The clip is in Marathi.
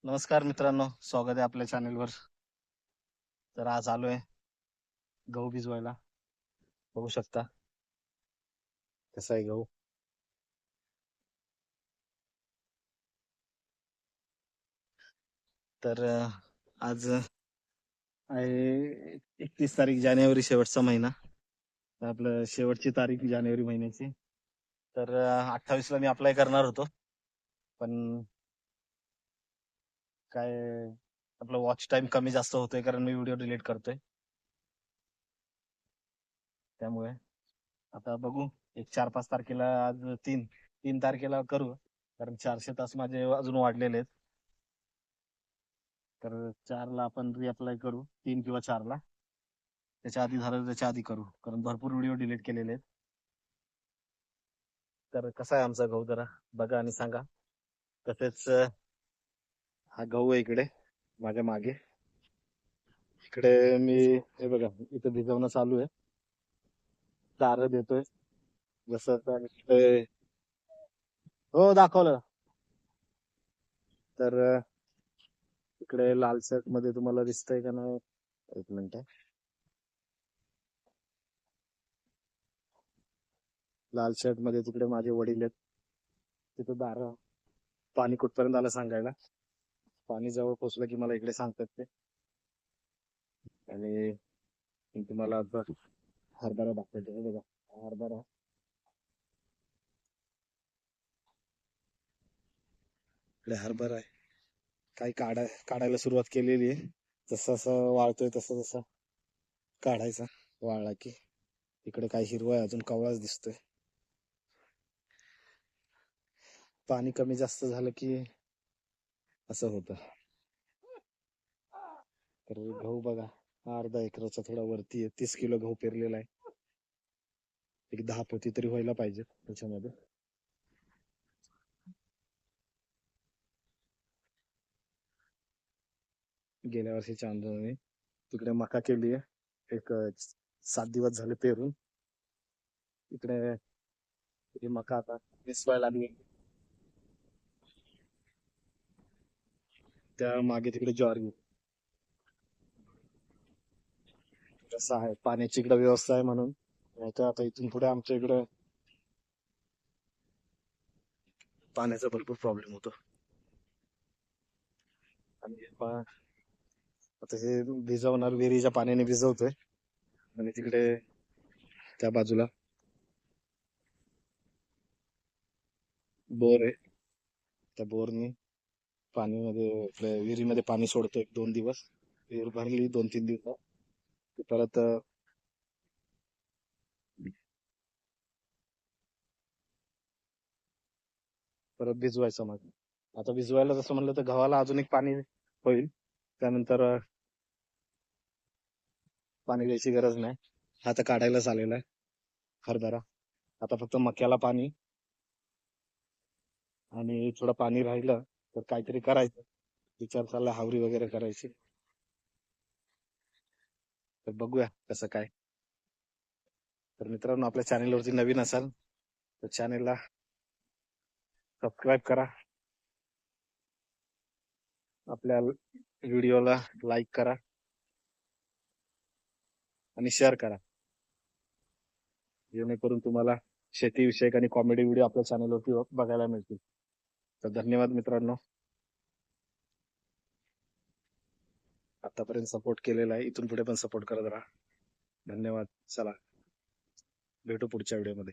नमस्कार मित्रांनो, स्वागत आहे आपल्या चॅनलवर. तर आज आलोय गहू भिजवायला. बघू शकता कसा आहे गहू. तर आज आहे 31 तारीख जानेवारी, शेवटचा महिना. आपलं शेवटची तारीख जानेवारी महिन्याची. तर 28ला मी अप्लाय करणार होतो, पण काय आपलं वॉच टाइम कमी जास्त होतोय कारण मी व्हिडिओ डिलीट करतोय. त्यामुळे आता बघू, एक 4-5 तारखेला, आज 3 तारखेला करू, कारण 400 तास माझे अजून वाढलेले आहेत. तर 4ला आपण रिअप्लाय करू, 3 किंवा 4ला. त्याच्या आधी झालं त्याच्या आधी करू, कारण भरपूर व्हिडिओ डिलीट केलेले आहेत. तर कसा आहे आमचा गहू जरा बघा आणि सांगा. तसेच हा गहू आहे इकडे माझ्या मागे. इकडे मी, हे बघा, इथे भिजवणं चालू आहे. चारं देतोय जसं आता इकडे. हो, दाखवलं. तर इकडे लाल शर्ट मध्ये तुम्हाला दिसतंय का नाही? एक मिनिट. लाल शर्ट मध्ये तिकडे माझे वडील आहेत. तिथं दार, पाणी कुठपर्यंत आलं सांगायला. पाणी जवळ पोचलं की मला इकडे सांगतात ते. आणि तुम्हाला आता हरभरा दाखवतो. हे बघा, हा हरभरा. इकडे हरभरा आहे. काही काढायला सुरुवात केलेली आहे. जसं जसं वाळतोय तसं तसं काढायचा. वाळला की इकडे काही हिरवा आहे, अजून कवळाच दिसतोय. पाणी कमी जास्त झालं की असं होतं. तर गहू बघा, हा अर्धा एकराचा थोडा वरती आहे. 30 किलो गहू पेरलेला आहे. एक 10 पोती तरी व्हायला पाहिजे त्याच्यामध्ये. गेल्या वर्षीच्या अंदाजाने तिकडे मका केली आहे. एक 7 दिवस झाले पेरून. इकडे मका आता दिसवायला लागली. त्या मागे तिकडे ज्वारी. कसं आहे, पाण्याची इकडे व्यवस्था आहे म्हणून. नाही तर आता इथून पुढे आमच्या इकडे पाण्याचा भरपूर प्रॉब्लेम होतो. आणि आता हे भिजवणार, विहिरीच्या पाण्याने भिजवतोय. आणि तिकडे त्या बाजूला बोर आहे. त्या बोरनी पाणी मध्ये, आपल्या विहिरीमध्ये पाणी सोडतो 1-2 दिवस. विहीर भरली 2-3 दिवसात परत परत भिजवायचं. मग आता भिजवायला तसं म्हणलं तर गव्हाला अजून एक पाणी होईल. त्यानंतर पाणी द्यायची गरज नाही. आता काढायला आलेला आहे हरभरा. आता फक्त मक्याला पाणी, आणि थोडं पाणी राहिलं तर काहीतरी करायचं. विचार चालला हावरी वगैरे करायची. तर बघूया कसं काय. तर मित्रांनो, आपल्या चॅनेलवरती नवीन असाल तर चॅनेलला सबस्क्राईब करा. आपल्या व्हिडिओला लाईक करा आणि शेअर करा, जेणेकरून तुम्हाला शेतीविषयक आणि कॉमेडी व्हिडिओ आपल्या चॅनलवरती बघायला मिळतील. तर धन्यवाद मित्रांनो, आतापर्यंत सपोर्ट केलेला आहे. इथून पुढे पण सपोर्ट करत राहा. धन्यवाद. चला, भेटू पुढच्या व्हिडिओमध्ये.